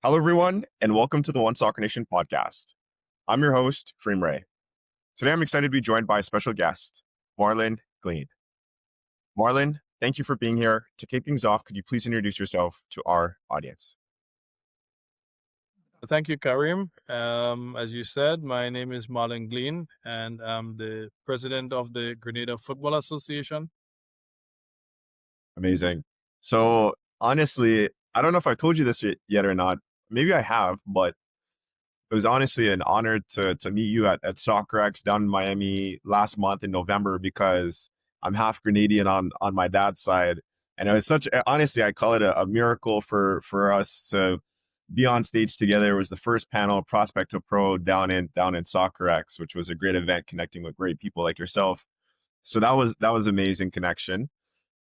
Hello, everyone, and welcome to the One Soccer Nation podcast. I'm your host, Kareem Rae. Today, I'm excited to be joined by a special guest, Marlon Glean. Marlon, thank you for being here. To kick things off, could you please introduce yourself to our audience? Thank you, Karim. As you said, my name is Marlon Glean, and I'm the president of the Grenada Football Association. Amazing. So, honestly, I don't know if I've told you this yet or not. Maybe I have, but it was honestly an honor to meet you at SoccerX down in Miami last month in November because I'm half Grenadian on my dad's side. And it was honestly, I call it a miracle for us to be on stage together. It was the first panel, Prospect to Pro, down in SoccerX, which was a great event connecting with great people like yourself. So that was amazing connection.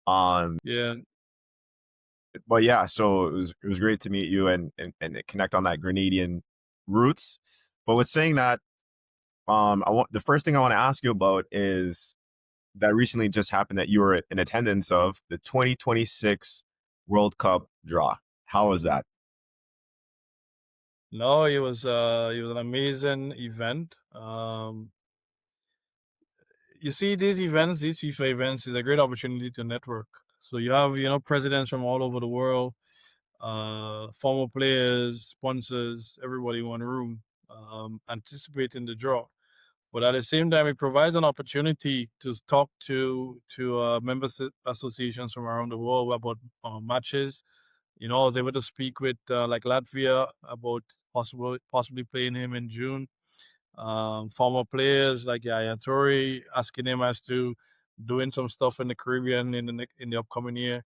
Yeah, But yeah, so it was great to meet you and connect on that Grenadian roots. But with saying that, the first thing I want to ask you about is that recently just happened that you were in attendance of the 2026 World Cup draw. How was that? no, it was an amazing event. You see, these events, these FIFA events, is a great opportunity to network. So you have presidents from all over the world, former players, sponsors, everybody in one room, anticipating the draw. But at the same time, it provides an opportunity to talk to associations from around the world about matches. I was able to speak with like Latvia about possibly playing him in June. Former players like Yaya Toure, asking him as to doing some stuff in the Caribbean in the upcoming year.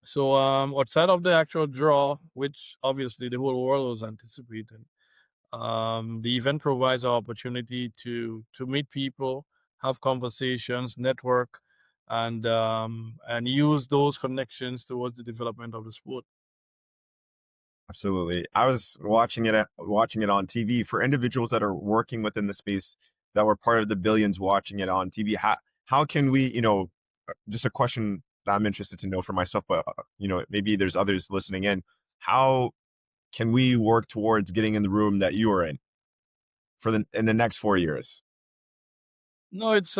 So outside of the actual draw, which obviously the whole world was anticipating, the event provides an opportunity to meet people, have conversations, network, and use those connections towards the development of the sport. Absolutely. I was watching it on TV for individuals that are working within the space that were part of the billions watching it on TV. How can we, just a question that I'm interested to know for myself, but maybe there's others listening in. How can we work towards getting in the room that you are in in the next 4 years? No, it's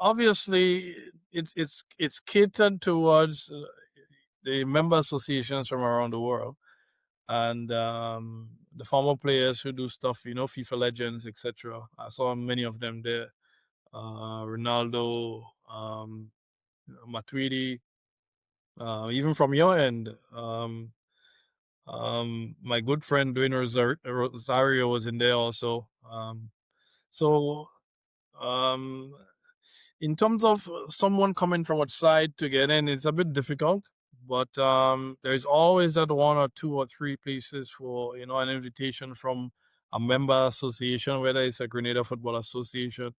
obviously it's catered towards the member associations from around the world and the former players who do stuff, FIFA legends, etc. I saw many of them there. Ronaldo, Matuidi, even from your end. My good friend Dwayne Rosario was in there also. So um, in terms of someone coming from outside to get in, it's a bit difficult. But there's always that one or two or three places for an invitation from a member association, whether it's a Grenada Football Association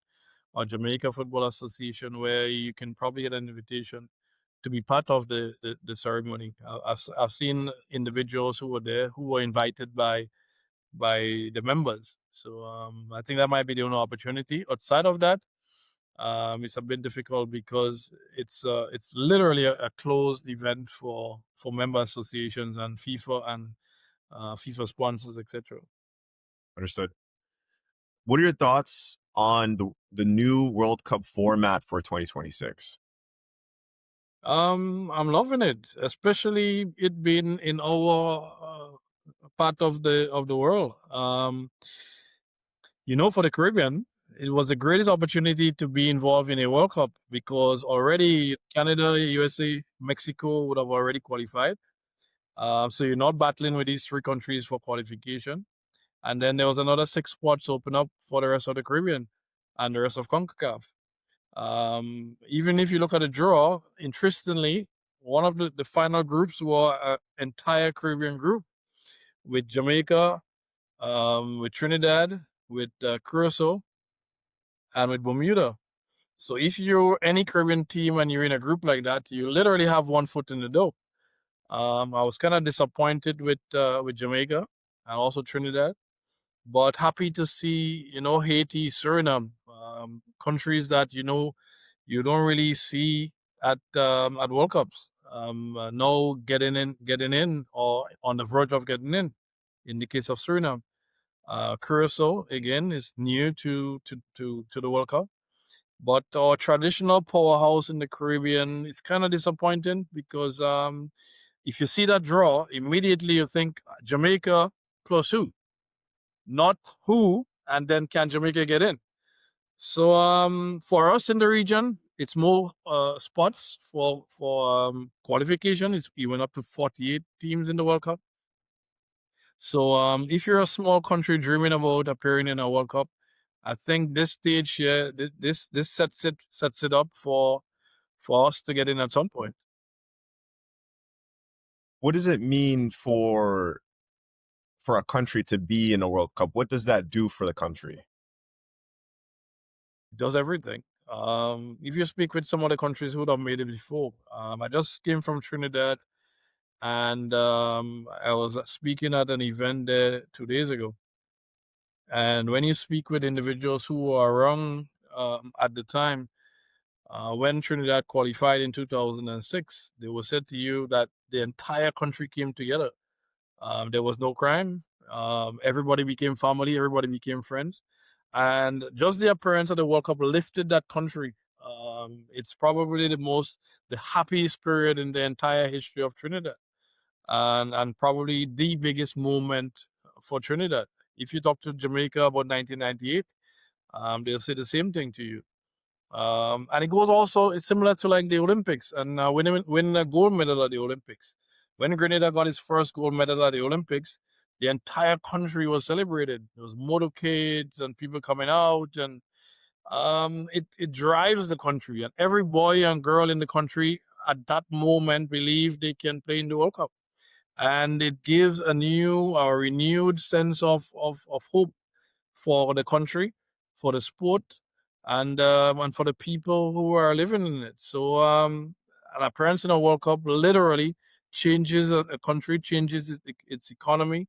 or Jamaica Football Association, where you can probably get an invitation to be part of the ceremony. I've seen individuals who were there who were invited by the members. So I think that might be the only opportunity. Outside of that, it's a bit difficult because it's literally a closed event for member associations and FIFA sponsors, etc. Understood. What are your thoughts on the new World Cup format for 2026? I'm loving it, especially it being in our part of the world. For the Caribbean, it was the greatest opportunity to be involved in a World Cup because already Canada, USA, Mexico would have already qualified. So you're not battling with these three countries for qualification. And then there was another 6 spots open up for the rest of the Caribbean and the rest of CONCACAF. Even if you look at the draw, interestingly, one of the final groups were an entire Caribbean group with Jamaica, with Trinidad, with Curacao, and with Bermuda. So if you're any Caribbean team and you're in a group like that, you literally have one foot in the door. I was kind of disappointed with Jamaica and also Trinidad, but happy to see Haiti, Suriname, countries that you don't really see at World Cups. now getting in, or on the verge of getting in. In the case of Suriname, Curacao again is new to the World Cup. But our traditional powerhouse in the Caribbean is kind of disappointing because if you see that draw, immediately you think Jamaica plus who, not who, and then can Jamaica get in? So for us in the region, it's more spots for qualification. It's even up to 48 teams in the World Cup. So if you're a small country dreaming about appearing in a World Cup, I think this stage here, this sets it up for us to get in at some point. What does it mean for a country to be in a World Cup? What does that do for the country? It does everything. If you speak with some other countries who have made it before, I just came from Trinidad, and I was speaking at an event there 2 days ago. And when you speak with individuals who are around at the time, when Trinidad qualified in 2006, they will say to you that the entire country came together. There was no crime. Everybody became family. Everybody became friends. And just the appearance of the World Cup lifted that country. It's probably the happiest period in the entire history of Trinidad, and probably the biggest moment for Trinidad. If you talk to Jamaica about 1998, they'll say the same thing to you. And it goes also, it's similar to like the Olympics and winning a gold medal at the Olympics. When Grenada got its first gold medal at the Olympics, the entire country was celebrated. There was motorcades and people coming out, and it drives the country. And every boy and girl in the country at that moment believe they can play in the World Cup. And it gives a new or renewed sense of hope for the country, for the sport, and for the people who are living in it. So an appearance in a World Cup literally changes a country, changes its economy,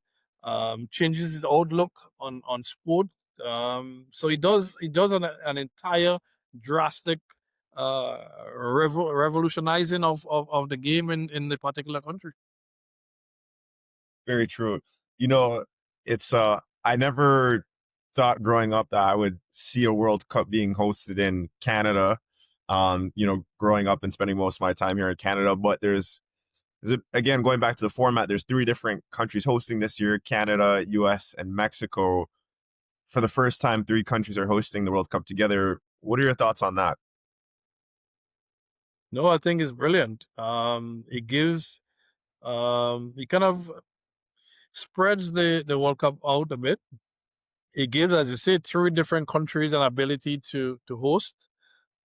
changes its outlook on sport. So it does an entire drastic revolutionizing of the game in the particular country. Very true. You know, it's I never thought growing up that I would see a World Cup being hosted in Canada. Growing up and spending most of my time here in Canada, but again, going back to the format, there's 3 different countries hosting this year: Canada, US, and Mexico. For the first time, 3 countries are hosting the World Cup together. What are your thoughts on that? No, I think it's brilliant. It gives it kind of spreads the World Cup out a bit. It gives, as you said, 3 different countries an ability to host.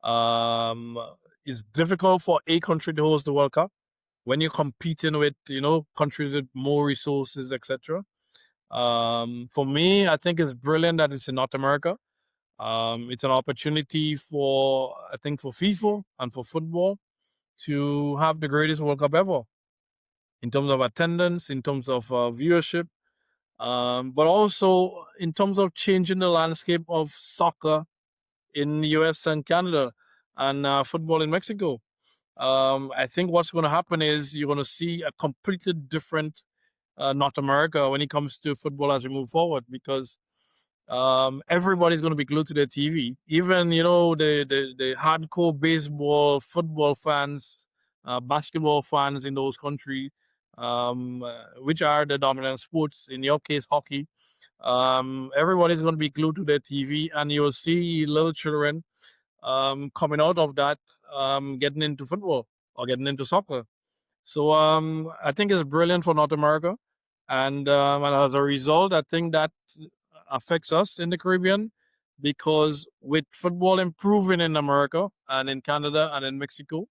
Um, it's difficult for a country to host the World Cup when you're competing with countries with more resources, etc. For me, I think it's brilliant that it's in North America. It's an opportunity for FIFA and for football to have the greatest World Cup ever in terms of attendance, in terms of viewership, but also in terms of changing the landscape of soccer in the US and Canada, and football in Mexico. I think what's going to happen is you're going to see a completely different North America when it comes to football as we move forward, because everybody's going to be glued to their TV. Even the hardcore baseball, football fans, basketball fans in those countries, which are the dominant sports. In your case, hockey. Everybody's going to be glued to their TV, and you'll see little children coming out of that, getting into football or getting into soccer. So I think it's brilliant for North America, and as a result, I think that affects us in the Caribbean, because with football improving in America and in Canada and in Mexico,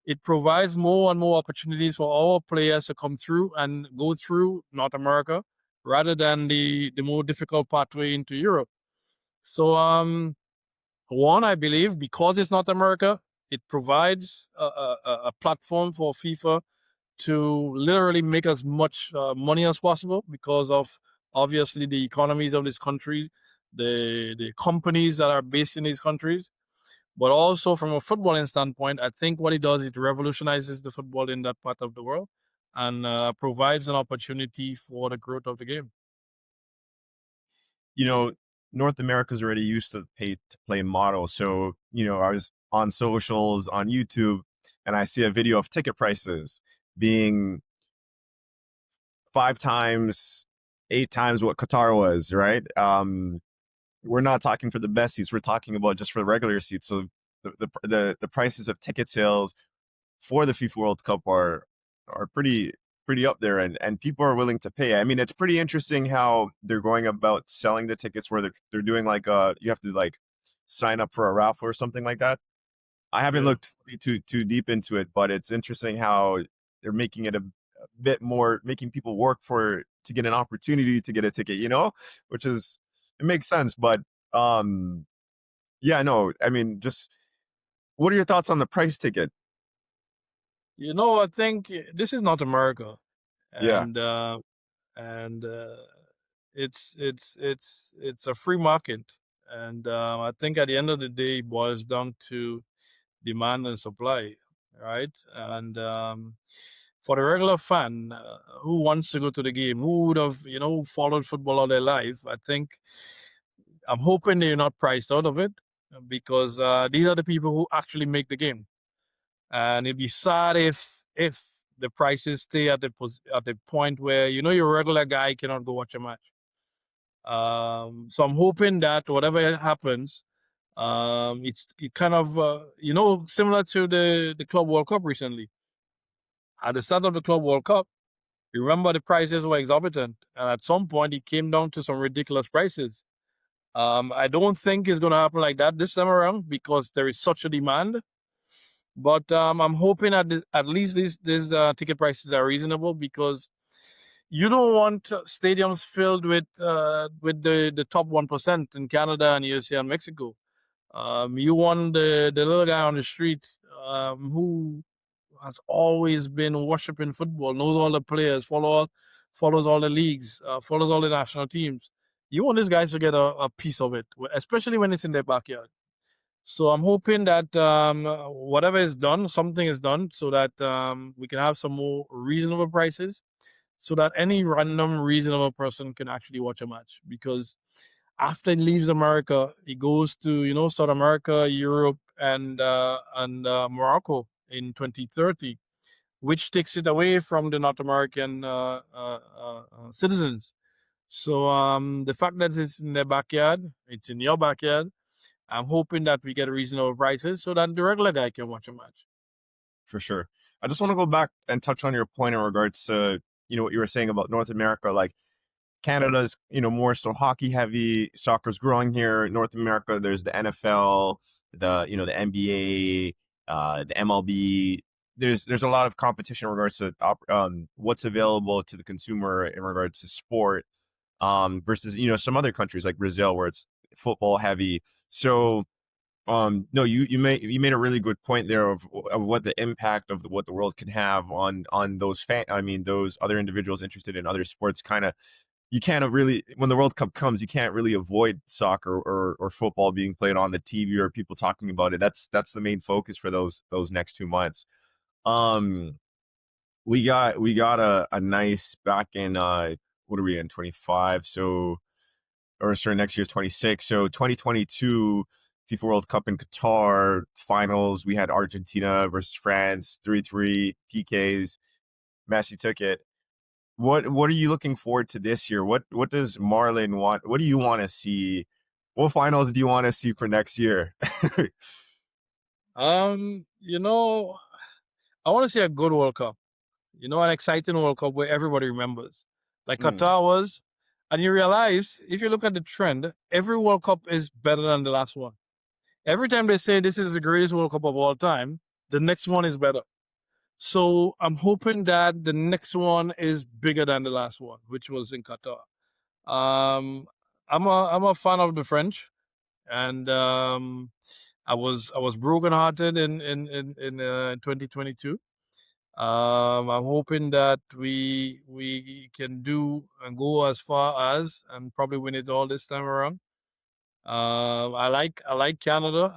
it provides more and more opportunities for our players to come through and go through North America rather than the more difficult pathway into Europe. So one, I believe, because it's North America, it provides a platform for FIFA to literally make as much money as possible, because of obviously the economies of this country, the companies that are based in these countries. But also from a footballing standpoint, I think what it does, it revolutionizes the football in that part of the world and provides an opportunity for the growth of the game. You know, North America's already used to pay to play model. So, I was on socials on YouTube and I see a video of ticket prices being 5 times, 8 times what Qatar was, right? We're not talking for the best seats. We're talking about just for the regular seats. So the prices of ticket sales for the FIFA World Cup are pretty up there, and people are willing to pay. I mean, it's pretty interesting how they're going about selling the tickets where they're doing like you have to like sign up for a raffle or something like that. I haven't Yeah. looked too deep into it, but it's interesting how they're making it a bit more, making people work for to get an opportunity to get a ticket, which is it makes sense. But um, yeah, no, I mean, just what are your thoughts on the price ticket? I think this is not America, Yeah, and and it's a free market, and I think at the end of the day, it boils down to demand and supply, right? And for the regular fan who wants to go to the game, who would have followed football all their life, I think I'm hoping they're not priced out of it because these are the people who actually make the game, and it'd be sad if the prices stay at the point where your regular guy cannot go watch a match. So I'm hoping that whatever happens, it kind of similar to the Club World Cup recently. At the start of the Club World Cup, remember the prices were exorbitant, and at some point it came down to some ridiculous prices. I don't think it's going to happen like that this time around because there is such a demand. But I'm hoping at least these ticket prices are reasonable because you don't want stadiums filled with the top 1% in Canada and USA and Mexico. You want the little guy on the street who has always been worshiping football, knows all the players, follows all the leagues, follows all the national teams. You want these guys to get a piece of it, especially when it's in their backyard. So I'm hoping that whatever is done, something is done so that we can have some more reasonable prices so that any random reasonable person can actually watch a match. Because after it leaves America, it goes to South America, Europe, and Morocco in 2030, which takes it away from the North American citizens. So the fact that it's in their backyard, it's in your backyard. I'm hoping that we get reasonable prices so that the regular guy can watch a match. for sure. I just want to go back and touch on your point in regards to what you were saying about North America. Like Canada's more so hockey heavy. Soccer's growing here. North America, there's the NFL, the NBA, the MLB. There's a lot of competition in regards to what's available to the consumer in regards to sport, versus some other countries like Brazil where it's football heavy. So no, you made a really good point there of what the impact of what the world can have on those I mean those other individuals interested in other sports. Kind of, you can't really, when the World Cup comes, you can't really avoid soccer or football being played on the TV or people talking about it. That's the main focus for those next 2 months. Um, we got a nice back in what are we in 25? So, or sorry, next year's 26. So 2022 FIFA World Cup in Qatar finals. We had Argentina versus France, 3-3 PKs. Messi took it. What are you looking forward to this year? What does Marlon want? What do you want to see? What finals do you want to see for next year? Um, you know, I want to see a good World Cup. An exciting World Cup where everybody remembers, like Mm, Qatar was. And you realize, if you look at the trend, every World Cup is better than the last one. Every time they say this is the greatest World Cup of all time, the next one is better. So I'm hoping that the next one is bigger than the last one, which was in Qatar. Um, I'm a fan of the French, and I was brokenhearted in 2022. I'm hoping that we can do and go as far as and probably win it all this time around. I like Canada.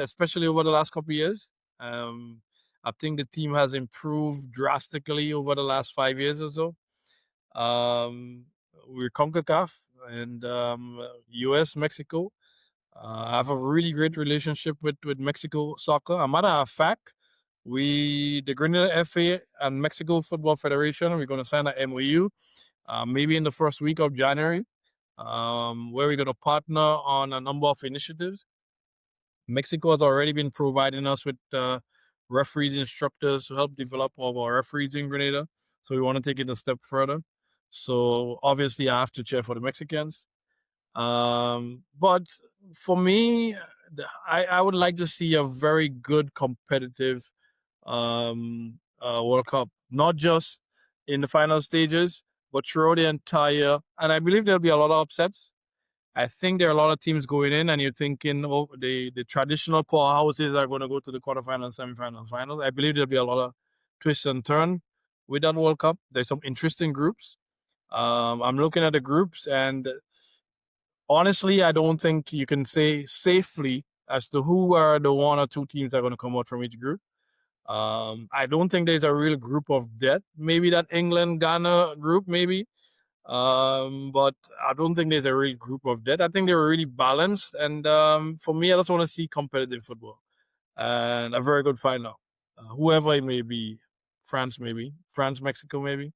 Especially over the last couple of years. I think the team has improved drastically over the last 5 years or so. Um, we're CONCACAF and US, Mexico. I have a really great relationship with Mexico soccer. A matter of fact, the Grenada FA and Mexico Football Federation, we're going to sign an MOU maybe in the first week of January, where we're going to partner on a number of initiatives. Mexico has already been providing us with referees, instructors to help develop all our referees in Grenada. So we want to take it a step further. So obviously, I have to cheer for the Mexicans. But for me, I would like to see a very good competitive World Cup, not just in the final stages, but throughout the entire. And I believe there'll be a lot of upsets. I think there are a lot of teams going in, and you're thinking, oh, the traditional powerhouses are going to go to the quarterfinals, semifinals, finals. I believe there'll be a lot of twists and turns with that World Cup. There's some interesting groups. I'm looking at the groups, and honestly, I don't think you can say safely as to who are the one or two teams that are going to come out from each group. I don't think there's a real group of death. Maybe that England Ghana group, maybe. But I don't think there's a real group of death. I think they were really balanced. And for me, I just want to see competitive football and a very good final. Whoever it may be, France, maybe France, Mexico, maybe.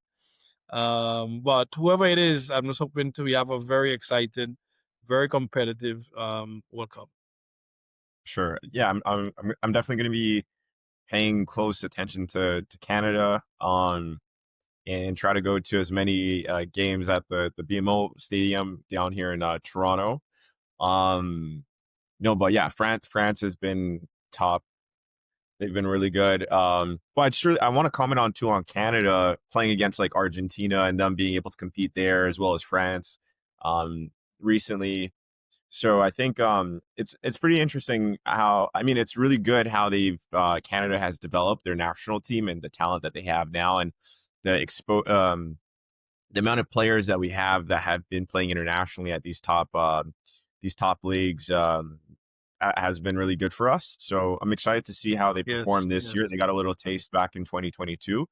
But whoever it is, I'm just hoping we have a very exciting, very competitive World Cup. Sure. Yeah, I'm definitely going to be paying close attention to Canada, and try to go to as many games at the BMO Stadium down here in Toronto. No, but yeah, France has been top. They've been really good. But sure, I want to comment on too on Canada playing against like Argentina and them being able to compete there as well as France recently. So I think it's pretty interesting how, I mean, it's really good how they've Canada has developed their national team and the talent that they have now, and the amount of players that we have that have been playing internationally at these top leagues has been really good for us. So I'm excited to see how they Yes, perform this year. They got a little taste back in 2022.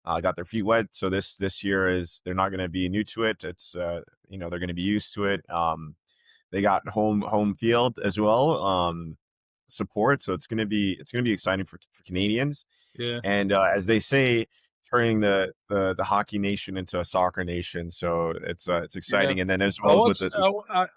Got their feet wet. So this year is, they're not going to be new to it. It's they're going to be used to it. They got home field as well, support. So it's gonna be exciting for Canadians. yeah, And as they say, turning the hockey nation into a soccer nation. So it's yeah. exciting. And then as I well as with watched the I,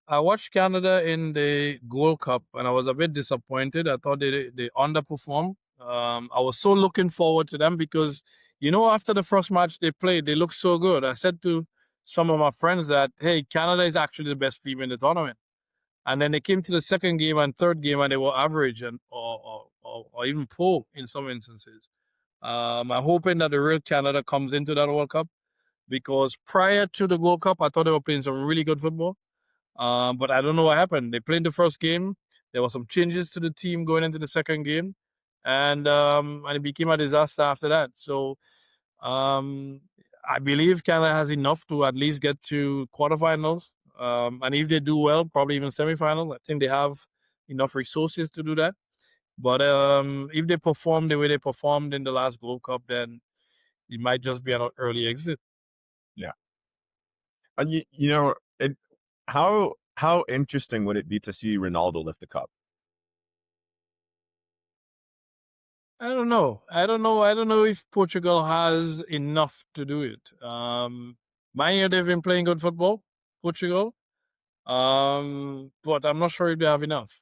I watched Canada in the Gold Cup, and I was a bit disappointed. I thought they underperformed. I was so looking forward to them because after the first match they played, they looked so good. I said to some of my friends that, hey, Canada is actually the best team in the tournament. And then they came to the second game and third game, and they were average and or even poor in some instances. I'm hoping that the real Canada comes into that World Cup, because prior to the World Cup, I thought they were playing some really good football. But I don't know what happened. They played the first game. There were some changes to the team going into the second game, and it became a disaster after that. So um, I believe Canada has enough to at least get to quarterfinals. And if they do well, probably even semifinals. I think they have enough resources to do that. But if they perform the way they performed in the last Gold Cup, then it might just be an early exit. yeah. How interesting would it be to see Ronaldo lift the cup? I don't know. I don't know if Portugal has enough to do it. Mind you, they've been playing good football, Portugal. But I'm not sure if they have enough.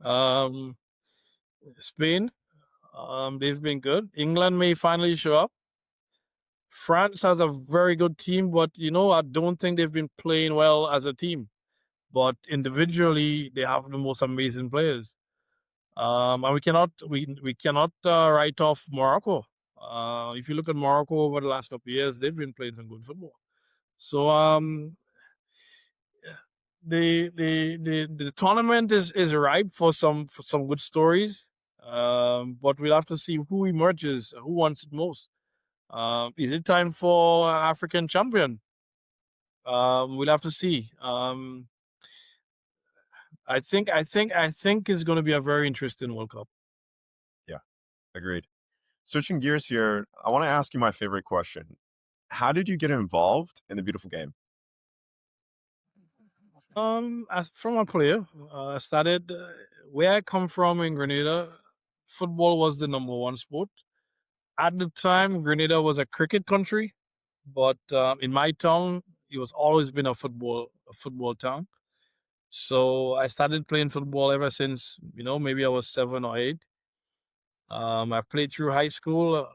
Um, Spain, they've been good. England may finally show up. France has a very good team, but I don't think they've been playing well as a team. But individually, they have the most amazing players. And we cannot write off Morocco. If you look at Morocco over the last couple of years, they've been playing some good football. So the tournament is ripe for some good stories. But we'll have to see who emerges, who wants it most. Is it time for African champion? We'll have to see. I think it's going to be a very interesting World Cup. Yeah, agreed. Switching gears here, I want to ask you my favorite question. How did you get involved in the beautiful game? As from a player, I started where I come from in Grenada. Football was the number one sport at the time. Grenada was a cricket country, but in my town, it was always been a football town. So I started playing football ever since maybe I was 7 or 8. I played through high school.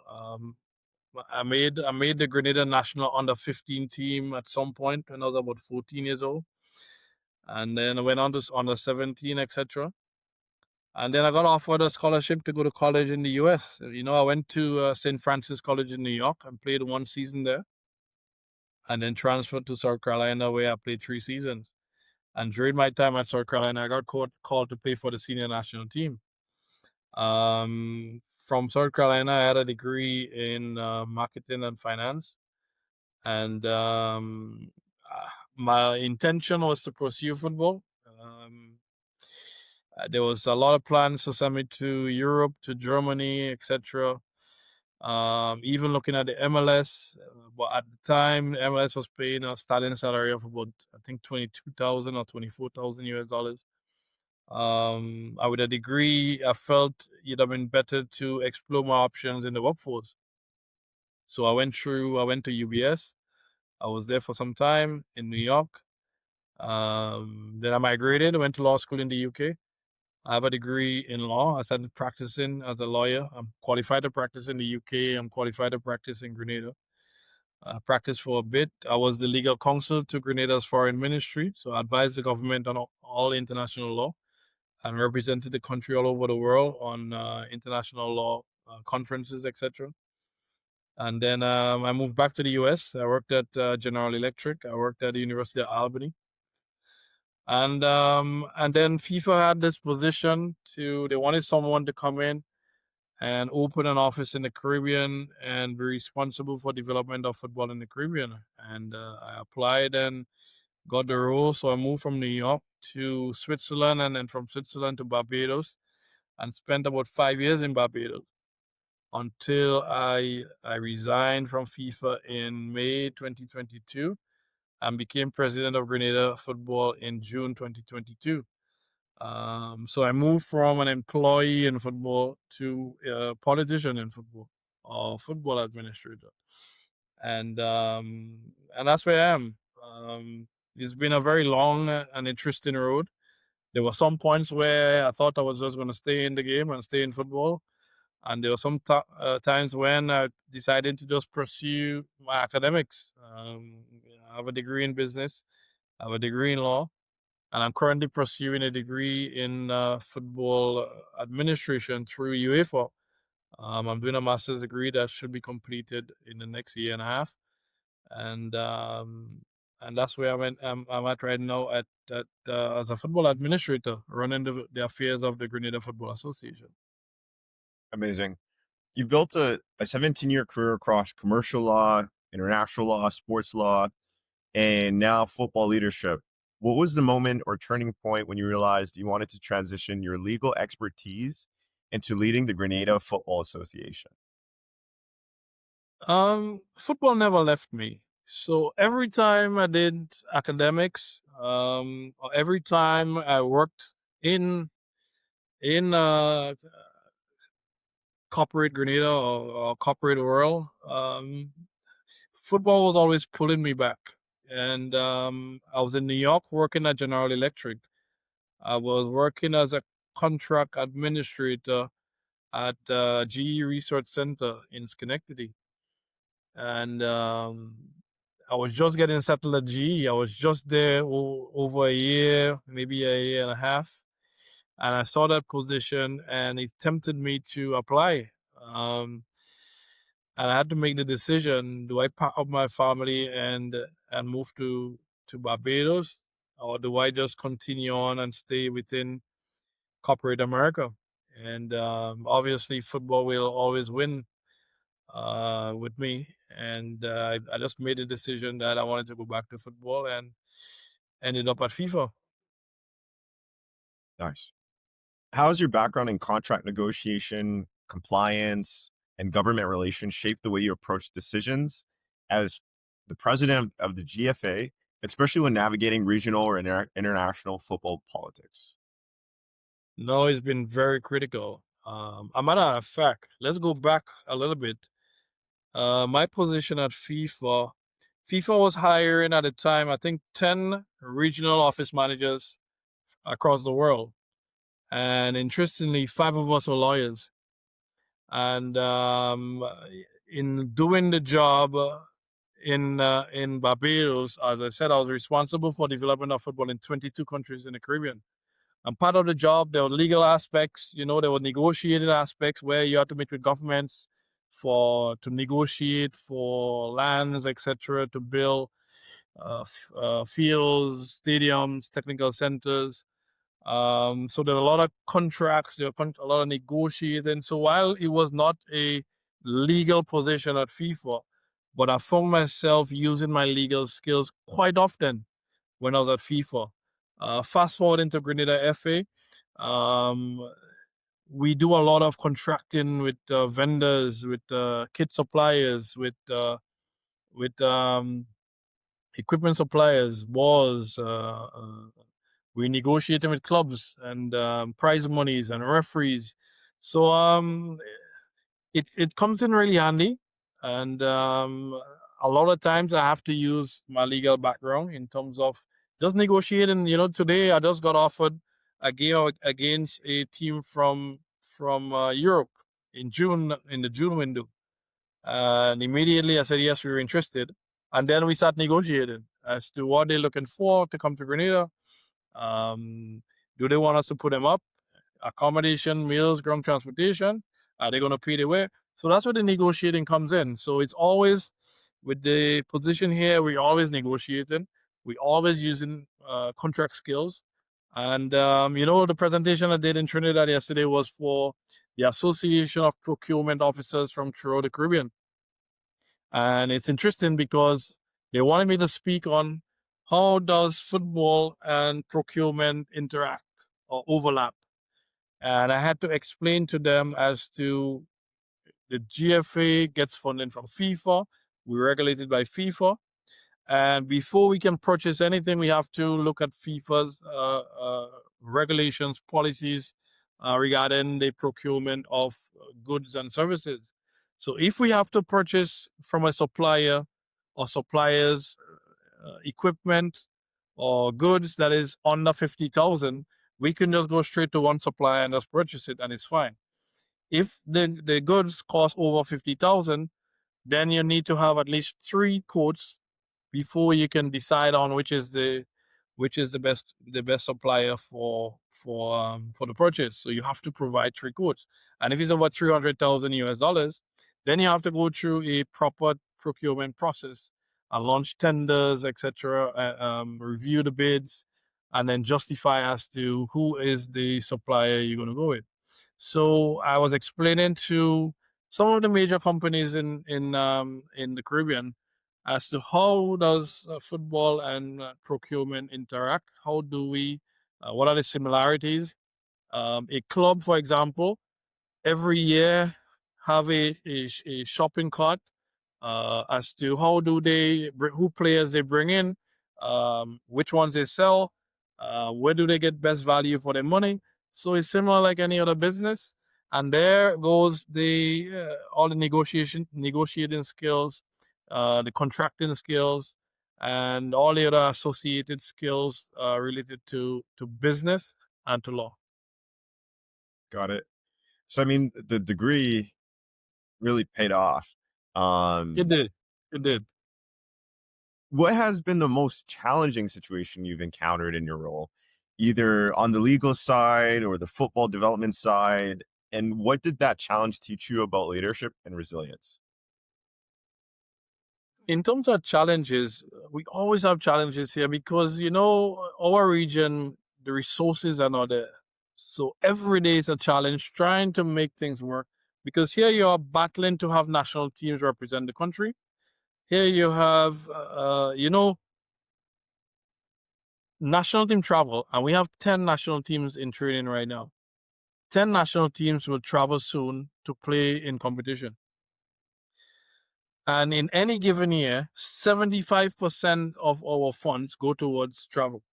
I made the Grenada national under 15 team at some point when I was about 14 years old, and then I went on to under 17, etc. And then I got offered a scholarship to go to college in the U.S. I went to St. Francis College in New York and played one season there, and then transferred to South Carolina where I played 3 seasons. And during my time at South Carolina, I got called to play for the senior national team. From South Carolina, I had a degree in marketing and finance, and my intention was to pursue football. There was a lot of plans to send me to Europe, to Germany, etc. Even looking at the MLS, but at the time, MLS was paying a starting salary of about I think 22,000 or 24,000 US dollars. With a degree, I felt it'd have been better to explore my options in the workforce. So I went to UBS. I was there for some time in New York. Then I migrated. I went to law school in the UK. I have a degree in law. I started practicing as a lawyer. I'm qualified to practice in the UK. I'm qualified to practice in Grenada. I practiced for a bit. I was the legal counsel to Grenada's foreign ministry. So I advised the government on all international law and represented the country all over the world on international law conferences, etc. And then I moved back to the US. I worked at General Electric. I worked at the University of Albany. And then FIFA had this position they wanted someone to come in and open an office in the Caribbean and be responsible for development of football in the Caribbean. And I applied and got the role. So I moved from New York to Switzerland, and then from Switzerland to Barbados, and spent about 5 years in Barbados until I resigned from FIFA in May 2022 and became president of Grenada Football in June 2022. So I moved from an employee in football to a politician in football, or football administrator, and that's where I am. It's been a very long and interesting road. There were some points where I thought I was just going to stay in the game and stay in football, and there were some times when I decided to just pursue my academics. I have a degree in business, I have a degree in law, and I'm currently pursuing a degree in football administration through UEFA. I'm doing a master's degree that should be completed in the next year and a half, and that's where I'm at right now as a football administrator, running the affairs of the Grenada Football Association. Amazing. You've built a 17-year career across commercial law, international law, sports law, and now football leadership. What was the moment or turning point when you realized you wanted to transition your legal expertise into leading the Grenada Football Association? Football never left me. So every time I did academics, or every time I worked in corporate Grenada, or corporate world, football was always pulling me back. And I was in New York working at General Electric. I was working as a contract administrator at GE Research Center in Schenectady, and I was just getting settled at GE. I was just there over a year, maybe a year and a half, and I saw that position, and it tempted me to apply. And I had to make the decision: do I pack up my family and move to Barbados, or do I just continue on and stay within corporate America? And obviously, football will always win with me. And I just made a decision that I wanted to go back to football, and ended up at FIFA. Nice. How has your background in contract negotiation, compliance, and government relations shaped the way you approach decisions as the president of the GFA, especially when navigating regional or international football politics? No, it's been very critical. A matter of fact, let's go back a little bit. My position at FIFA was hiring at the time, I think, 10 regional office managers across the world. And interestingly, five of us were lawyers. And in doing the job in Barbados, as I said, I was responsible for development of football in 22 countries in the Caribbean. And part of the job, there were legal aspects, there were negotiated aspects where you had to meet with governments to negotiate for lands, etc., to build fields, stadiums, technical centers. So there were a lot of contracts, there were a lot of negotiating. So while it was not a legal position at FIFA, but I found myself using my legal skills quite often when I was at FIFA. Fast forward into Grenada FA, um, we do a lot of contracting with vendors, with kit suppliers, with equipment suppliers, balls. We negotiating with clubs and prize monies and referees. So it comes in really handy, and a lot of times I have to use my legal background in terms of just negotiating. Today I just got offered a game against a team from Europe in the June window, and immediately I said yes, we were interested, and then we start negotiating as to what they're looking for to come to Grenada. Um, do they want us to put them up? Accommodation, meals, ground transportation? Are they going to pay the way? So that's where the negotiating comes in. So it's always with the position here, we're always negotiating. We're always using contract skills. And, the presentation I did in Trinidad yesterday was for the Association of Procurement Officers from throughout the Caribbean. And it's interesting because they wanted me to speak on how does football and procurement interact or overlap. And I had to explain to them as to the GFA gets funding from FIFA. We're regulated by FIFA. And before we can purchase anything, we have to look at FIFA's regulations, policies regarding the procurement of goods and services. So if we have to purchase from a supplier or suppliers equipment or goods that is under 50,000, we can just go straight to one supplier and just purchase it, and it's fine. If the goods cost over 50,000, then you need to have at least 3 quotes before you can decide on which is the best supplier for the purchase. So you have to provide 3 quotes, and if it's over 300,000 US dollars, then you have to go through a proper procurement process and launch tenders, etc. Review the bids, and then justify as to who is the supplier you're going to go with. So I was explaining to some of the major companies in the Caribbean as to how does football and procurement interact. How do we? What are the similarities? A club, for example, every year have a shopping cart as to how do who players they bring in, which ones they sell, where do they get best value for their money. So it's similar like any other business, and there goes the all the negotiating skills, the contracting skills, and all the other associated skills related to business and to law. Got it. So, I mean, the degree really paid off. It Um, did. It did. what has been the most challenging situation you've encountered in your role, either on the legal side or the football development side? And what did that challenge teach you about leadership and resilience? In terms of challenges, we always have challenges here because our region, the resources are not there. So every day is a challenge trying to make things work. Because here you are battling to have national teams represent the country. Here you have, national team travel, and we have 10 national teams in training right now. 10 national teams will travel soon to play in competition. And in any given year, 75% of our funds go towards travel.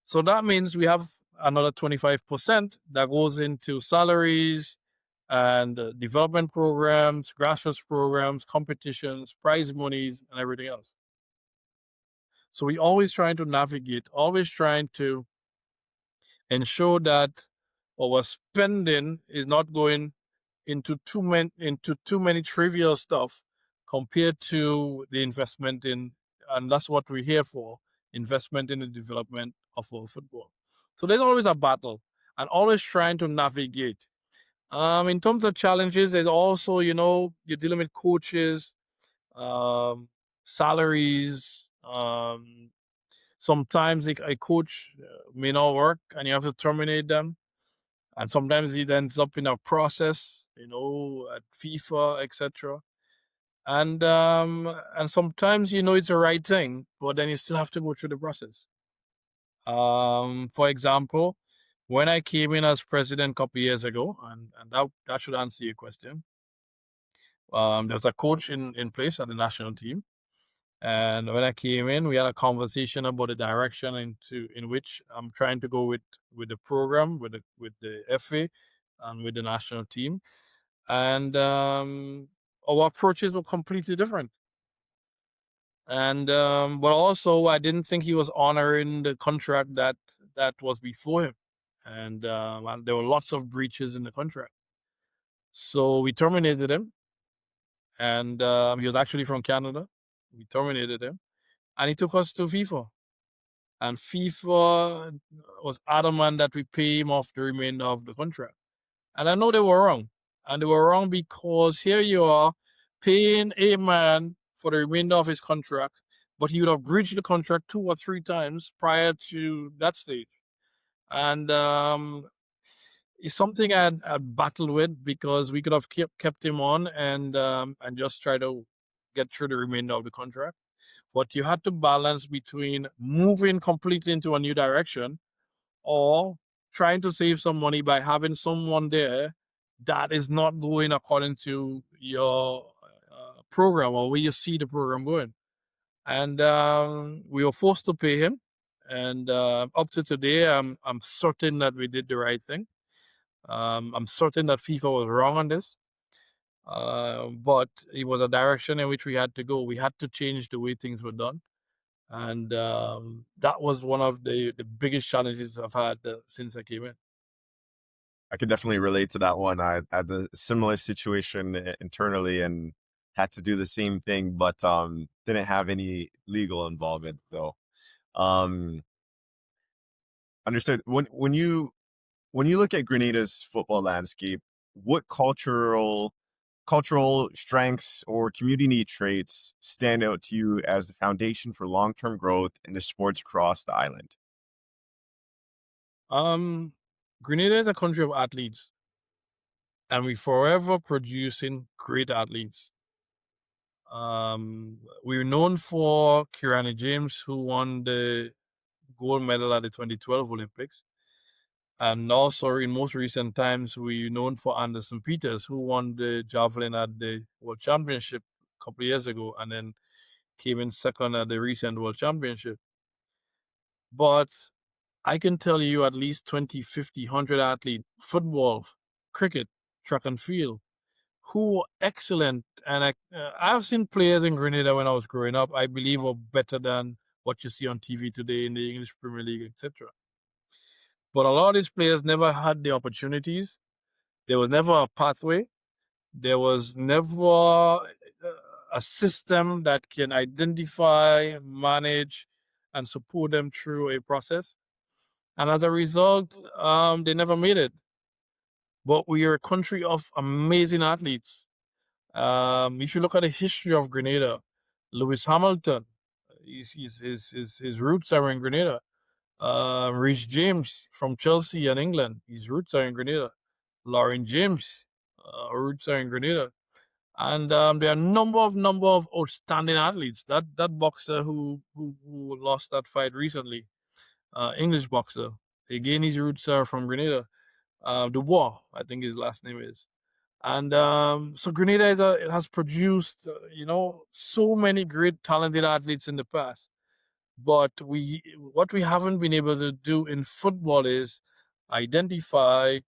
So that means we have another 25% that goes into salaries and development programs, grassroots programs, competitions, prize monies, and everything else. So we always trying to navigate, always trying to ensure that our spending is not going into too many trivial stuff compared to the investment in, and that's what we're here for, investment in the development of our football. So there's always a battle and always trying to navigate. In terms of challenges, there's also, you're dealing with coaches, salaries. Sometimes a coach may not work and you have to terminate them. And sometimes it ends up in a process, at FIFA, etc. And sometimes it's the right thing, but then you still have to go through the process. For example, when I came in as president a couple of years ago, and that should answer your question. There was a coach in place at the national team. And when I came in, we had a conversation about the direction in which I'm trying to go with the program, with the FA, and with the national team. And our approaches were completely different. And but also, I didn't think he was honoring the contract that was before him, and there were lots of breaches in the contract. So we terminated him, and he was actually from Canada. We terminated him, and he took us to FIFA. And FIFA was adamant that we pay him off the remainder of the contract. And I know they were wrong. And they were wrong because here you are paying a man for the remainder of his contract, but he would have breached the contract 2 or 3 times prior to that stage. And it's something I'd battled with because we could have kept him on and just try to get through the remainder of the contract. But you had to balance between moving completely into a new direction or trying to save some money by having someone there that is not going according to your program or where you see the program going. And we were forced to pay him. And up to today, I'm certain that we did the right thing. I'm certain that FIFA was wrong on this. But it was a direction in which we had to go. We had to change the way things were done. And that was one of the biggest challenges I've had since I came in. I could definitely relate to that one. I had a similar situation internally and had to do the same thing, but didn't have any legal involvement though. Um, Understood. When you look at Grenada's football landscape, what cultural strengths or community traits stand out to you as the foundation for long-term growth in the sports across the island? Grenada is a country of athletes, and we're forever producing great athletes. We're known for Kareem James, who won the gold medal at the 2012 Olympics. And also, in most recent times, we're known for Anderson Peters, who won the javelin at the World Championship a couple of years ago and then came in second at the recent World Championship. But I can tell you at least 20, 50, 100 athletes, football, cricket, track and field, who were excellent. And I've seen players in Grenada when I was growing up, I believe were better than what you see on TV today in the English Premier League, etc. But a lot of these players never had the opportunities. There was never a pathway. There was never a system that can identify, manage, and support them through a process. And as a result, they never made it. But we are a country of amazing athletes. If you look at the history of Grenada, Lewis Hamilton, his roots are in Grenada. Rich James from Chelsea and England, his roots are in Grenada. Lauren James, roots are in Grenada. And there are a number of outstanding athletes. That boxer who lost that fight recently, English boxer. Again, his roots are from Grenada. Dubois, I think his last name is. And so Grenada has produced, so many great talented athletes in the past. But what we haven't been able to do in football is identify,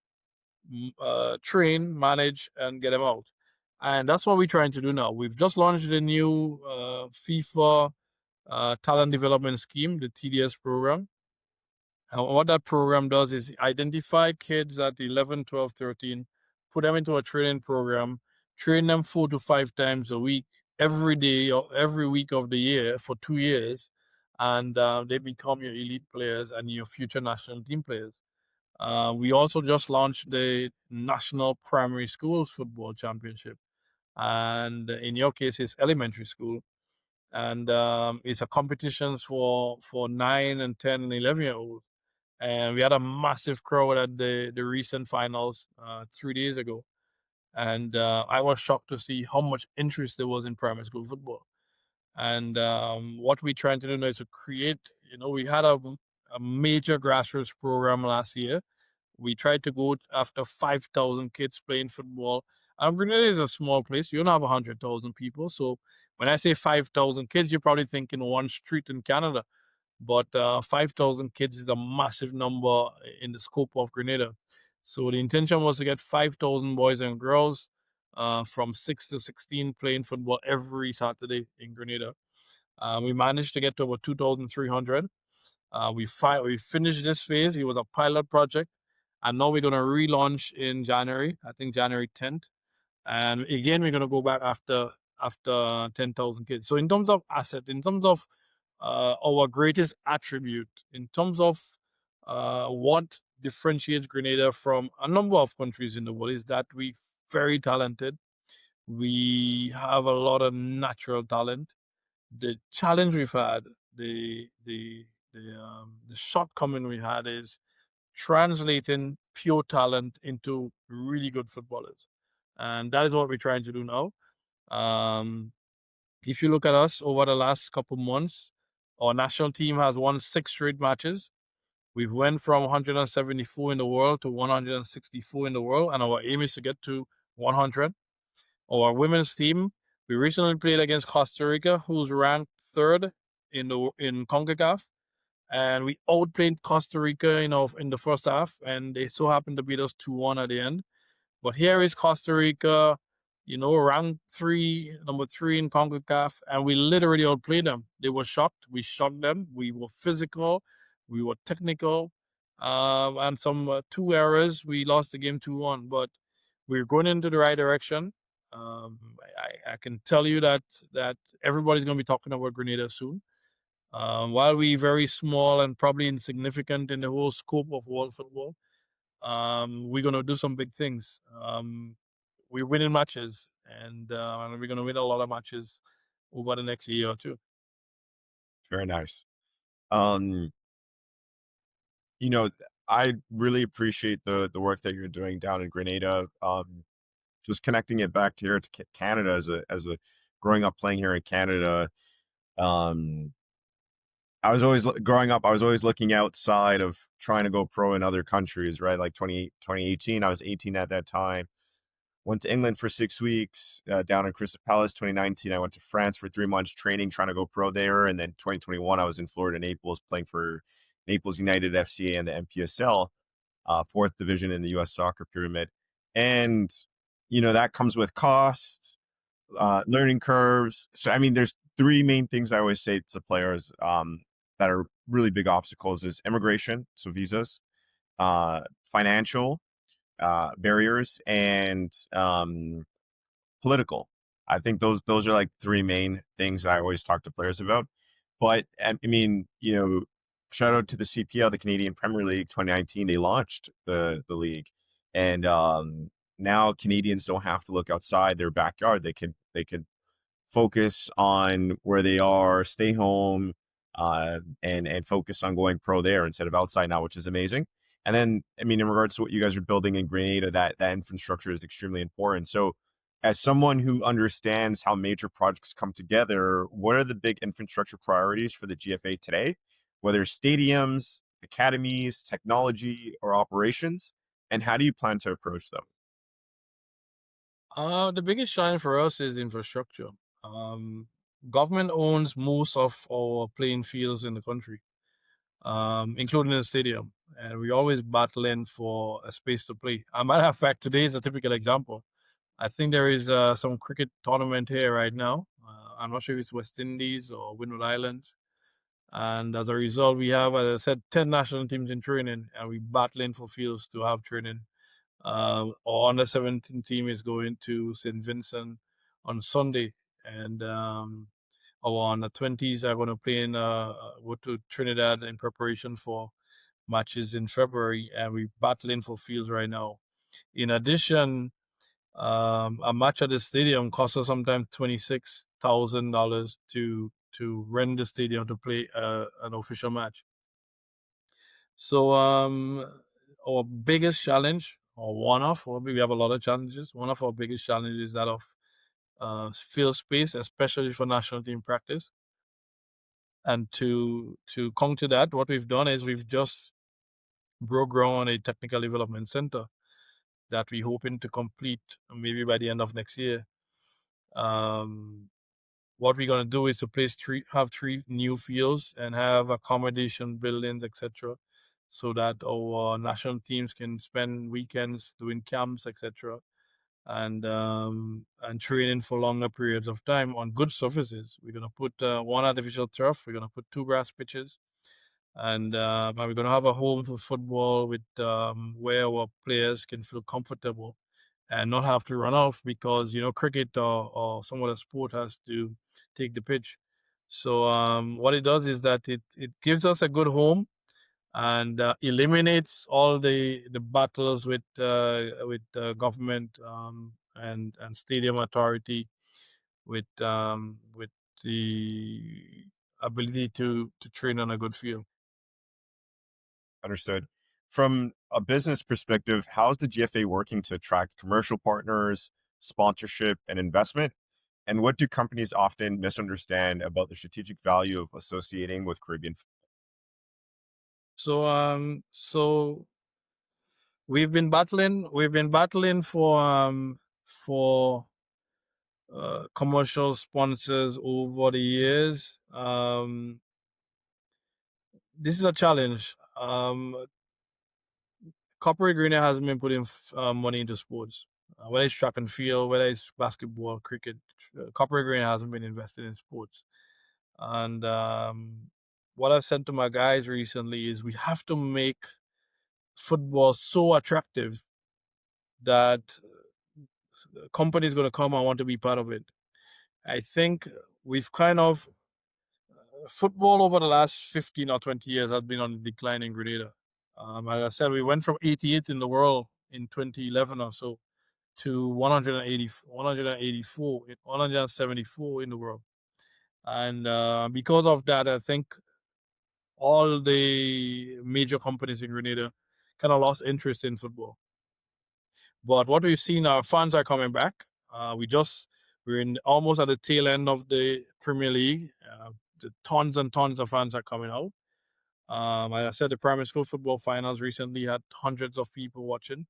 train, manage, and get them out. And that's what we're trying to do now. We've just launched the new FIFA talent development scheme, the TDS program. And what that program does is identify kids at 11, 12, 13, put them into a training program, train them 4 to 5 times a week, every day or every week of the year for 2 years. And they become your elite players and your future national team players. We also just launched the National Primary Schools Football Championship. And in your case, it's elementary school. And it's a competitions for 9 and 10 and 11-year olds. And we had a massive crowd at the recent finals 3 days ago. And I was shocked to see how much interest there was in primary school football. And what we're trying to do now is to create, we had a major grassroots program last year. We tried to go after 5,000 kids playing football. Grenada is a small place. You don't have 100,000 people. So when I say 5,000 kids, you're probably thinking one street in Canada. But 5,000 kids is a massive number in the scope of Grenada. So the intention was to get 5,000 boys and girls from 6 to 16 playing football every Saturday in Grenada. We managed to get to about 2,300. We finished this phase. It was a pilot project. And now we're going to relaunch in January, I think January 10th. And again, we're going to go back after 10,000 kids. So in terms of asset, in terms of our greatest attribute, in terms of what differentiates Grenada from a number of countries in the world, is that we're very talented. We have a lot of natural talent. The challenge we've had, the shortcoming we had is translating pure talent into really good footballers. And that is what we're trying to do now. Um, if you look at us over the last couple months, our national team has won 6 straight matches. We've went from 174 in the world to 164 in the world, and our aim is to get to 100. Our women's team, we recently played against Costa Rica, who's ranked third in CONCACAF, and we outplayed Costa Rica, in the first half, and they so happened to beat us 2-1 at the end. But here is Costa Rica, ranked number three in CONCACAF, and we literally outplayed them. They were shocked. We shocked them. We were physical. We were technical. And some 2 errors, we lost the game 2-1. But we're going into the right direction. I can tell you that everybody's going to be talking about Grenada soon. While we're very small and probably insignificant in the whole scope of world football, we're going to do some big things. We're winning matches, and we're going to win a lot of matches over the next year or two. Very nice. Um, I really appreciate the work that you're doing down in Grenada. Just connecting it back to here to Canada as a growing up playing here in Canada. Um, I was always growing up. I was always looking outside of trying to go pro in other countries, right? Like 2018, I was 18 at that time. Went to England for 6 weeks, down in Crystal Palace. 2019, I went to France for 3 months training, trying to go pro there. And then 2021, I was in Florida, Naples, playing for Naples United FCA and the MPSL, fourth division in the U.S. soccer pyramid. And, that comes with costs, learning curves. So, I mean, there's three main things I always say to players that are really big obstacles is immigration, so visas, financial barriers, and political. I think those are like three main things I always talk to players about. But I mean, shout out to the CPL, the Canadian Premier League 2019. They launched the league, and now Canadians don't have to look outside their backyard. They could focus on where they are, stay home, and focus on going pro there instead of outside now, which is amazing. And then, I mean, in regards to what you guys are building in Grenada, that infrastructure is extremely important. So, as someone who understands how major projects come together, what are the big infrastructure priorities for the GFA today? Whether it's stadiums, academies, technology, or operations? And how do you plan to approach them? The biggest challenge for us is infrastructure. Um, Government owns most of our playing fields in the country, including the stadium, and we always battling for a space to play. As a matter of fact, today is a typical example. I think there is some cricket tournament here right now. I'm not sure if it's West Indies or Windward Islands. And as a result, we have, as I said, 10 national teams in training, and we battling for fields to have training. Our under 17 team is going to St. Vincent on Sunday, and our under 20s are going to play go to Trinidad in preparation for matches in February, and we're battling for fields right now. In addition, a match at the stadium costs us sometimes $26,000 to rent the stadium to play an official match. So our biggest challenge, or we have a lot of challenges. One of our biggest challenges is that of field space, especially for national team practice. And to counter that, what we've done is we've just broke ground on a technical development center that we're hoping to complete maybe by the end of next year. What we're going to do is to have three new fields and have accommodation buildings, etc., so that our national teams can spend weekends doing camps, etc., and training for longer periods of time on good surfaces. We're going to put one artificial turf. We're going to put two grass pitches, and we're going to have a home for football with where our players can feel comfortable and not have to run off because cricket or some other sport has to take the pitch. So what it does is that it gives us a good home and eliminates all the battles with government and stadium authority with the ability to train on a good field. Understood. From a business perspective, how's the GFA working to attract commercial partners, sponsorship, and investment? And what do companies often misunderstand about the strategic value of associating with Caribbean? So we've been battling for commercial sponsors over the years. This is a challenge. Corporate Grenada hasn't been putting money into sports. Whether it's track and field, whether it's basketball, cricket, Corporate Grenada hasn't been invested in sports. And what I've said to my guys recently is we have to make football so attractive that companies going to come and want to be part of it. I think we've kind of football over the last 15 or 20 years has been on the decline in Grenada. As I said, we went from 88 in the world in 2011 or so to 174, 174 in the world. And because of that, I think all the major companies in Grenada kind of lost interest in football. But what we've seen, our fans are coming back. We're in almost at the tail end of the Premier League. The tons and tons of fans are coming out. Like I said, the primary school football finals recently had hundreds of people watching.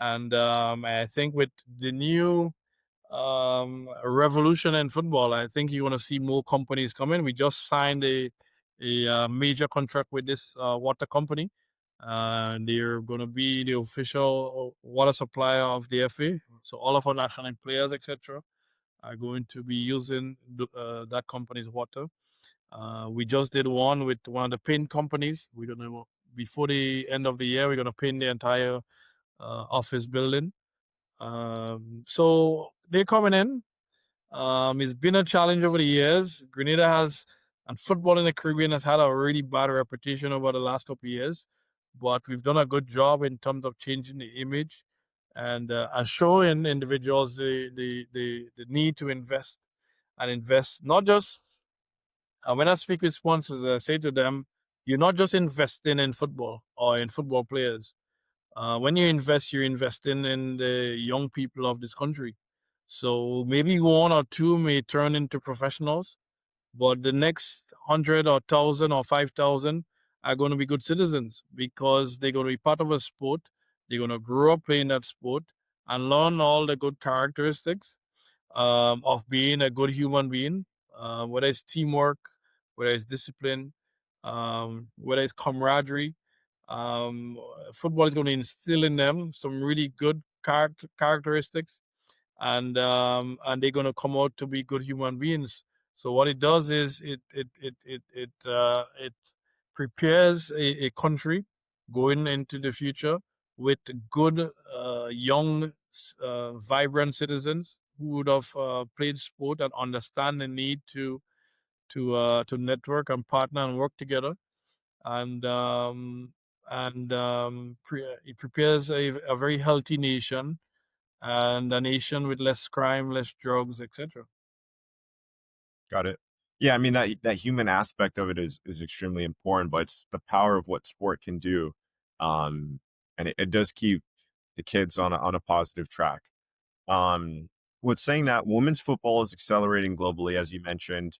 And I think with the new revolution in football, I think you're going to see more companies coming. We just signed a major contract with this water company. They're going to be the official water supplier of the FA. So all of our national players, etc., are going to be using that company's water. We just did one with one of the paint companies. We're going to, before the end of the year, we're going to paint the entire office building. So they're coming in. It's been a challenge over the years. And football in the Caribbean has had a really bad reputation over the last couple of years, but we've done a good job in terms of changing the image and showing individuals the need to invest and invest. Not just when I speak with sponsors, I say to them, you're not just investing in football or in football players. When you invest, you're investing in the young people of this country. So maybe one or two may turn into professionals, but the next 100 or 1,000 or 5,000 are going to be good citizens because they're going to be part of a sport. They're going to grow up playing that sport and learn all the good characteristics of being a good human being, whether it's teamwork, whether it's discipline, whether it's camaraderie. Um, Football is going to instill in them some really good characteristics, and they're going to come out to be good human beings. So what it does is it prepares a country going into the future with good young vibrant citizens who would have played sport and understand the need to network and partner and work together, and it prepares a very healthy nation and a nation with less crime, less drugs, etc. Got it. Yeah, I mean that human aspect of it is extremely important, but it's the power of what sport can do, um, and it does keep the kids on a positive track. Um, with saying that, women's football is accelerating globally, as you mentioned,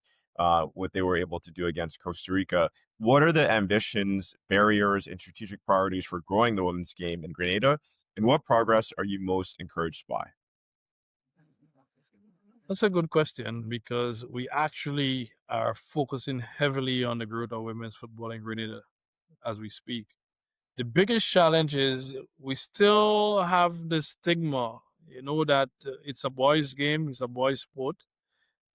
what they were able to do against Costa Rica. What are the ambitions, barriers, and strategic priorities for growing the women's game in Grenada? And what progress are you most encouraged by? That's a good question because we actually are focusing heavily on the growth of women's football in Grenada as we speak. The biggest challenge is we still have the stigma, that it's a boys' game, it's a boys' sport.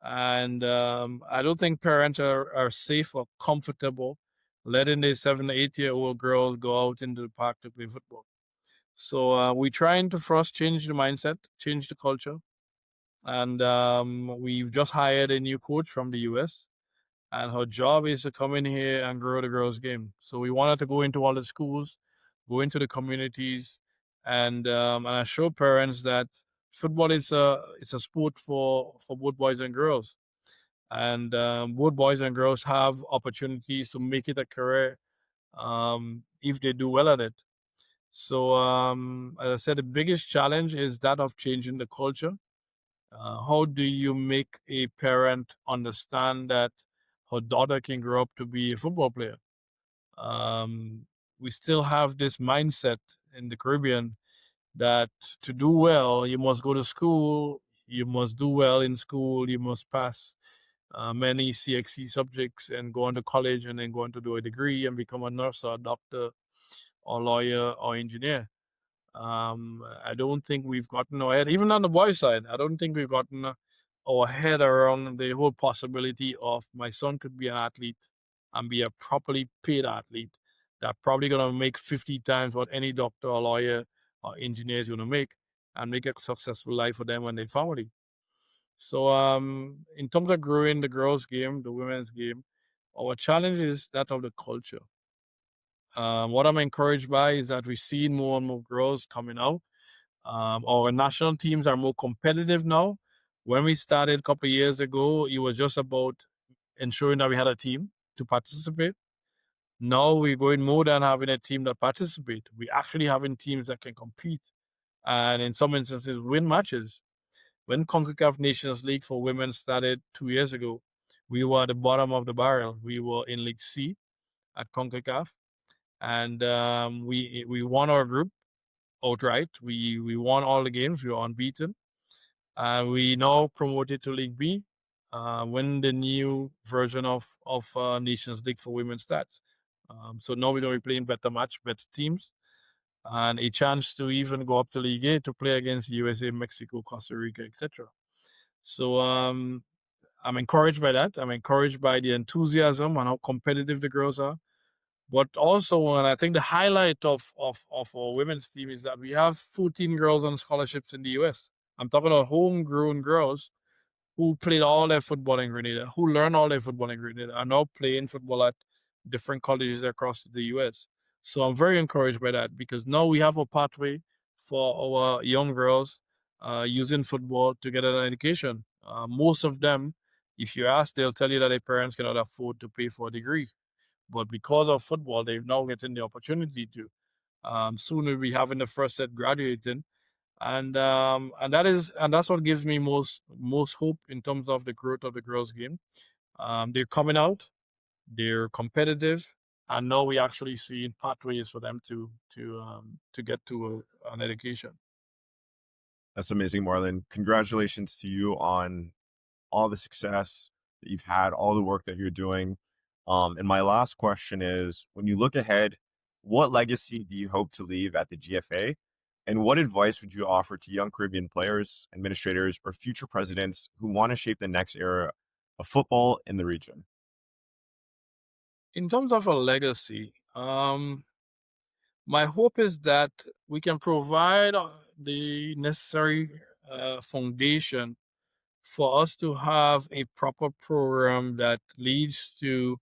And I don't think parents are safe or comfortable letting their 7, 8 year old girls go out into the park to play football. So we're trying to first change the mindset, change the culture. And we've just hired a new coach from the US, and her job is to come in here and grow the girls' game. So we wanted to go into all the schools, go into the communities, and I show parents that football is a sport for both boys and girls, and both boys and girls have opportunities to make it a career if they do well at it. So as I said, the biggest challenge is that of changing the culture. How do you make a parent understand that her daughter can grow up to be a football player? We still have this mindset in the Caribbean that to do well, you must go to school, you must do well in school, you must pass many CXC subjects and go on to college and then go on to do a degree and become a nurse or a doctor or lawyer or engineer. I don't think we've gotten our head, even on the boys' side, I don't think we've gotten our head around the whole possibility of my son could be an athlete and be a properly paid athlete that probably going to make 50 times what any doctor or lawyer or engineer is going to make and make a successful life for them and their family. So, in terms of growing the girls' game, the women's game, our challenge is that of the culture. What I'm encouraged by is that we're seeing more and more girls coming out. Our national teams are more competitive now. When we started a couple of years ago, it was just about ensuring that we had a team to participate. Now we're going more than having a team that participate. We're actually having teams that can compete and in some instances win matches. When CONCACAF Nations League for women started 2 years ago, we were at the bottom of the barrel. We were in League C at CONCACAF, and we won our group outright. We won all the games. We were unbeaten, and we now promoted to League B when the new version of Nations League for women starts. So now we're going to be playing better teams, and a chance to even go up to League A to play against USA, Mexico, Costa Rica, etc. So I'm encouraged by that. I'm encouraged by the enthusiasm and how competitive the girls are. But also, and I think the highlight of our women's team is that we have 14 girls on scholarships in the US. I'm talking about homegrown girls who played all their football in Grenada, who learned all their football in Grenada, are now playing football at different colleges across the US. So I'm very encouraged by that because now we have a pathway for our young girls using football to get an education. Most of them, if you ask, they'll tell you that their parents cannot afford to pay for a degree. But because of football, they've now getting the opportunity to. Soon we'll be having the first set graduating, and that's what gives me most hope in terms of the growth of the girls' game. They're coming out, they're competitive, and now we actually see pathways for them to get to an education. That's amazing, Marlon. Congratulations to you on all the success that you've had, all the work that you're doing. And my last question is, when you look ahead, what legacy do you hope to leave at the GFA? And what advice would you offer to young Caribbean players, administrators, or future presidents who want to shape the next era of football in the region? In terms of a legacy, my hope is that we can provide the necessary foundation for us to have a proper program that leads to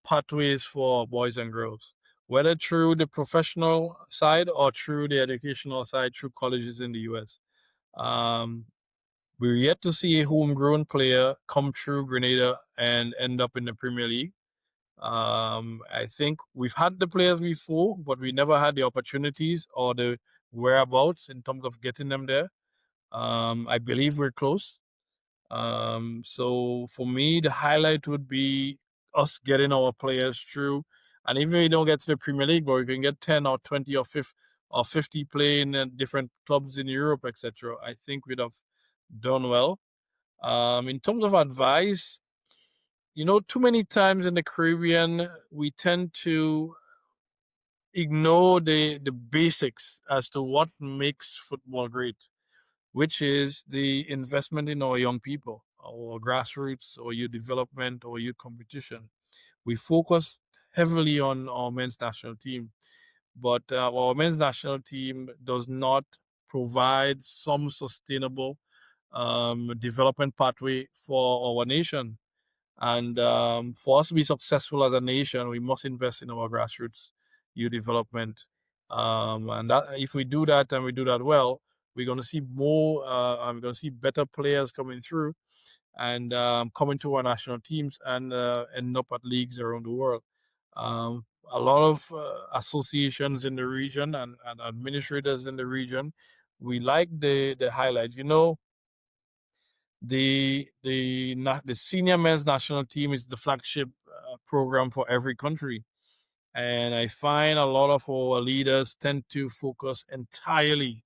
pathways for boys and girls, whether through the professional side or through the educational side, through colleges in the US. Um, we're yet to see a homegrown player come through Grenada and end up in the Premier League. I think we've had the players before, but we never had the opportunities or the whereabouts in terms of getting them there. I believe we're close. So for me, the highlight would be us getting our players through. And even if we don't get to the Premier League, but we can get 10 or 20 or 50 playing in different clubs in Europe, etc., I think we'd have done well. In terms of advice, too many times in the Caribbean, we tend to ignore the basics as to what makes football great, which is the investment in our young people, our grassroots, or youth development, or youth competition. We focus heavily on our men's national team, but our men's national team does not provide some sustainable development pathway for our nation. And for us to be successful as a nation, we must invest in our grassroots youth development. And that if we do that and we do that well, we're going to see more. I'm going to see better players coming through and coming to our national teams and end up at leagues around the world. A lot of associations in the region and administrators in the region, we like the highlight. The senior men's national team is the flagship program for every country, and I find a lot of our leaders tend to focus entirely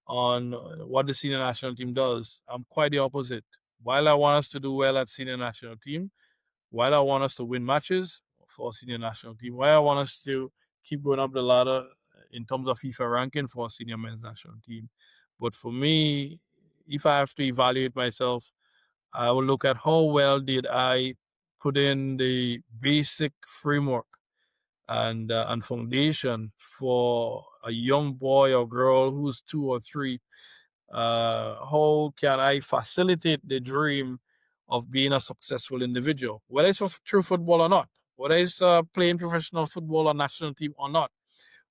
on what the senior national team does. I'm quite the opposite. While I want us to do well at senior national team, while I want us to win matches for senior national team, while I want us to keep going up the ladder in terms of FIFA ranking for senior men's national team, but for me, if I have to evaluate myself, I will look at how well did I put in the basic framework and foundation for a young boy or girl who's 2 or 3. How can I facilitate the dream of being a successful individual, whether it's through football or not, whether it's playing professional football or national team or not?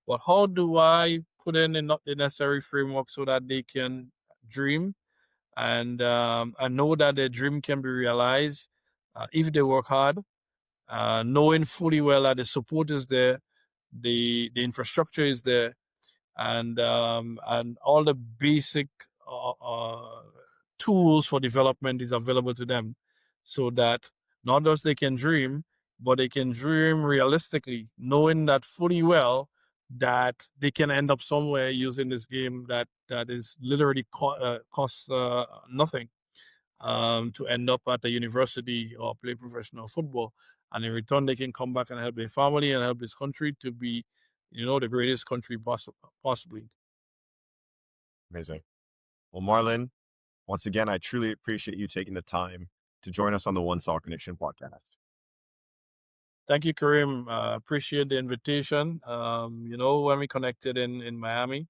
But how do I put in the necessary framework so that they can dream and I know that their dream can be realized if they work hard, knowing fully well that the support is there, the infrastructure is there, and all the basic tools for development is available to them, so that not just they can dream, but they can dream realistically, knowing that fully well that they can end up somewhere using this game that is literally costs nothing to end up at a university or play professional football. And in return, they can come back and help their family and help this country to be, the greatest country possibly. Amazing. Well, Marlon, once again, I truly appreciate you taking the time to join us on the One Saw Connection podcast. Thank you, Kareem. Appreciate the invitation. When we connected in Miami,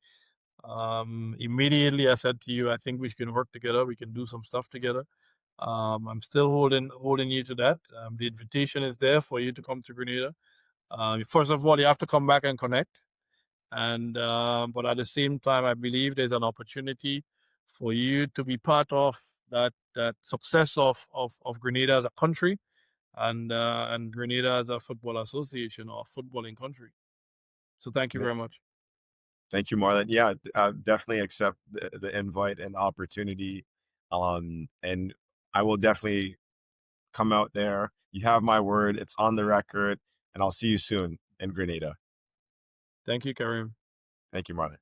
immediately I said to you, I think we can work together. We can do some stuff together. I'm still holding you to that. The invitation is there for you to come to Grenada. First of all, you have to come back and connect. And but at the same time, I believe there's an opportunity for you to be part of that success of Grenada as a country and Grenada as a football association or footballing country. So thank you very much. Thank you, Marlon. Yeah, definitely accept the invite and opportunity. And I will definitely come out there. You have my word. It's on the record. and I'll see you soon in Grenada. Thank you, Kareem. Thank you, Marlon.